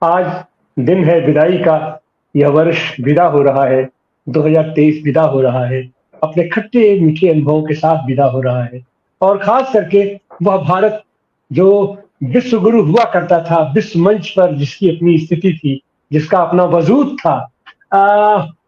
आज दिन है विदाई का, यह वर्ष विदा हो रहा है, 2023 विदा हो रहा है, अपने खट्टे मीठे अनुभवों के साथ विदा हो रहा है। और खास करके वह भारत जो विश्व गुरु हुआ करता था, विश्व मंच पर जिसकी अपनी स्थिति थी, जिसका अपना वजूद था,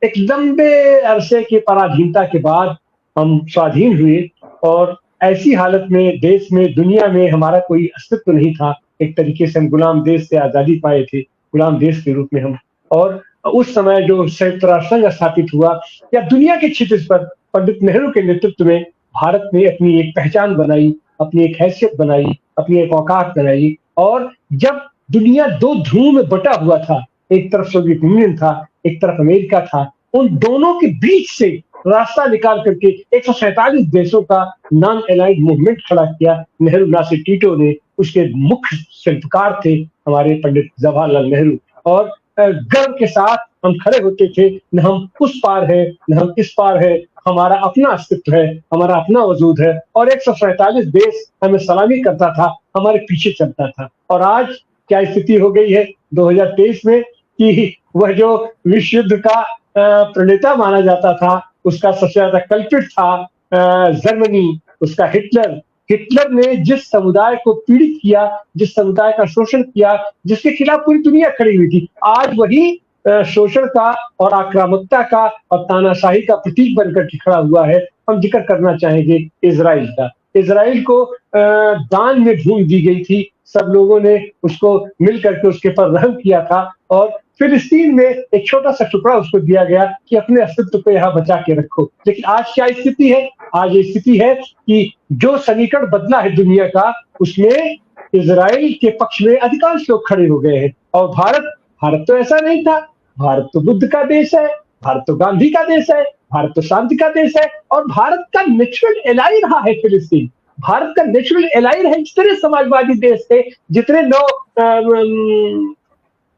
एक लंबे अरसे की पराधीनता के बाद हम स्वाधीन हुए और ऐसी हालत में देश में दुनिया में हमारा कोई अस्तित्व नहीं था। एक तरीके से हम गुलाम देश से आजादी पाए थे, गुलाम देश के रूप में हम। और उस समय जो संयुक्त राष्ट्र संघ स्थापित हुआ या दुनिया के क्षितिज पर पंडित नेहरू के नेतृत्व में भारत ने अपनी एक पहचान बनाई, अपनी एक हैसियत बनाई, अपनी एक औकात बनाई। और जब दुनिया दो ध्रुवों में बटा हुआ था, एक तरफ सोवियत यूनियन था, एक तरफ अमेरिका था, उन दोनों के बीच से रास्ता निकाल करके 147 देशों का नॉन अलाइड मूवमेंट खड़ा किया नेहरू नासिर टीटो ने। उसके मुख्य शिल्पकार थे हमारे पंडित जवाहरलाल नेहरू। और गर्व के साथ हम खड़े होते थे, न हम उस पार है न हम इस पार है, हमारा अपना अस्तित्व है, हमारा अपना वजूद है। और 147 देश हमें सलामी करता था, हमारे पीछे चलता था। और आज क्या स्थिति हो गई है 2023 में कि वह जो विश्व युद्ध का प्रणेता माना जाता था, उसका सबसे ज्यादा कल्पित था जर्मनी, उसका हिटलर। हिटलर ने जिस समुदाय को पीड़ित किया, जिस समुदाय का शोषण किया, जिसके खिलाफ पूरी दुनिया खड़ी हुई थी, आज वही शोषण का और आक्रामकता का और तानाशाही का प्रतीक बनकर के खड़ा हुआ है। हम जिक्र करना चाहेंगे इजराइल का। इजराइल को दान में ढूंढ दी गई थी, सब लोगों ने उसको मिल करके उसके पर रहम किया था। और फिलिस्तीन में एक छोटा सा टुकड़ा उसको दिया गया कि अपने अस्तित्व को यहाँ बचा के रखो। लेकिन आज क्या स्थिति है? आज ये स्थिति है कि जो समीकरण बदला है दुनिया का, उसमें इजराइल के पक्ष में अधिकांश लोग खड़े हो गए हैं। और भारत भारत तो ऐसा नहीं था। भारत तो बुद्ध का देश है, भारत तो गांधी का देश है, भारत तो शांति का देश है। और भारत का नेचुरल एलाई रहा है फिलिस्तीन। भारत का नेचुरल एलाई है। जितने समाजवादी देश थे, जितने नौ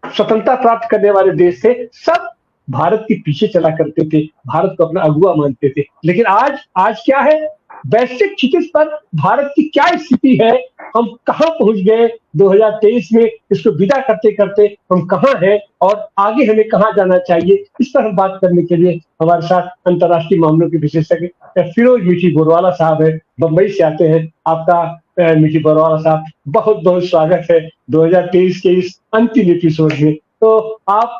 स्वतंत्रता प्राप्त करने वाले देश थे, सब भारत के पीछे चला करते थे, भारत को अपना अगुआ मानते थे। लेकिन आज आज क्या है? वैश्विक क्षितिज पर भारत की क्या स्थिति है? हम कहां पहुंच गए 2023 में? इसको विदा करते करते हम कहां हैं और आगे हमें कहां जाना चाहिए? इस पर हम बात करने के लिए हमारे साथ अंतर्राष्ट्रीय मामलों के विशेषज्ञ फिरोज मीठी बोरवाला साहब है, बंबई से आते हैं। आपका मीठी बोरवाला साहब बहुत बहुत स्वागत है 2023 के इस अंतिम एपिसोड में। तो आप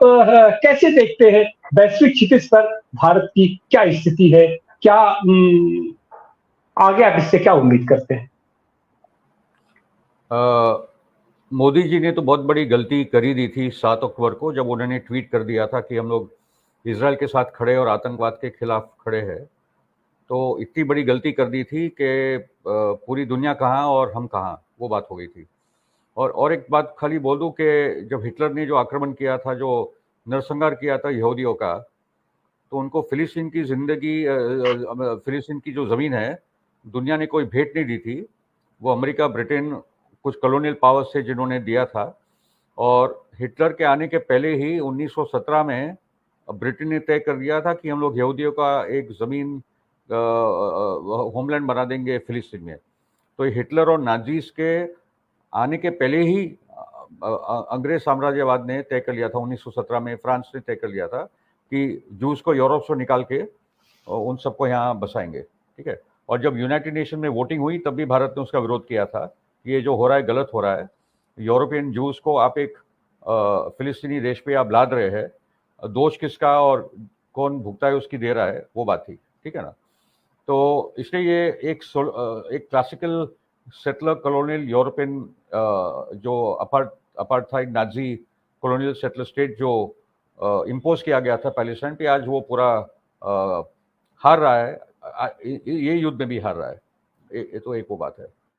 कैसे देखते हैं वैश्विक क्षितिज पर भारत की क्या स्थिति है? क्या आगे आप इससे क्या उम्मीद करते हैं? मोदी जी ने तो बहुत बड़ी गलती करी दी थी 7 अक्टूबर को, जब उन्होंने ट्वीट कर दिया था कि हम लोग इजराइल के साथ खड़े और आतंकवाद के खिलाफ खड़े हैं। तो इतनी बड़ी गलती कर दी थी कि पूरी दुनिया कहाँ और हम कहाँ, वो बात हो गई थी। और एक बात खाली बोल दूं कि जब हिटलर ने जो आक्रमण किया था, जो नरसंहार किया था यहूदियों का, तो उनको फिलिस्तीन की फिलिस्तीन की जो ज़मीन है, दुनिया ने कोई भेंट नहीं दी थी। वो अमेरिका, ब्रिटेन, कुछ कॉलोनियल पावर्स थे जिन्होंने दिया था। और हिटलर के आने के पहले ही 1917 में ब्रिटेन ने तय कर दिया था कि हम लोग यहूदियों का एक ज़मीन होमलैंड बना देंगे फिलिस्तीन में। तो हिटलर और नाजीज के आने के पहले ही अंग्रेज साम्राज्यवाद ने तय कर लिया था, 1917 में फ्रांस ने तय कर लिया था कि जूस को यूरोप से निकाल के उन सबको यहाँ बसाएंगे। ठीक है। और जब यूनाइटेड नेशन में वोटिंग हुई तब भी भारत ने उसका विरोध किया था कि ये जो हो रहा है गलत हो रहा है। यूरोपियन जूस को आप एक फिलिस्तीनी देश पे आप लाद रहे हैं, दोष किसका और कौन भुगता है उसकी दे रहा है, वो बात थी। ठीक है ना। तो इसलिए ये एक क्लासिकल सेटलर कॉलोनियल यूरोपियन जो apartheid Nazi colonial settler state जो इम्पोज किया गया था पैलेस्टाइन पे, आज वो पूरा हार रहा है। ये युद्ध में भी हार रहा है। ये तो एक वो बात है।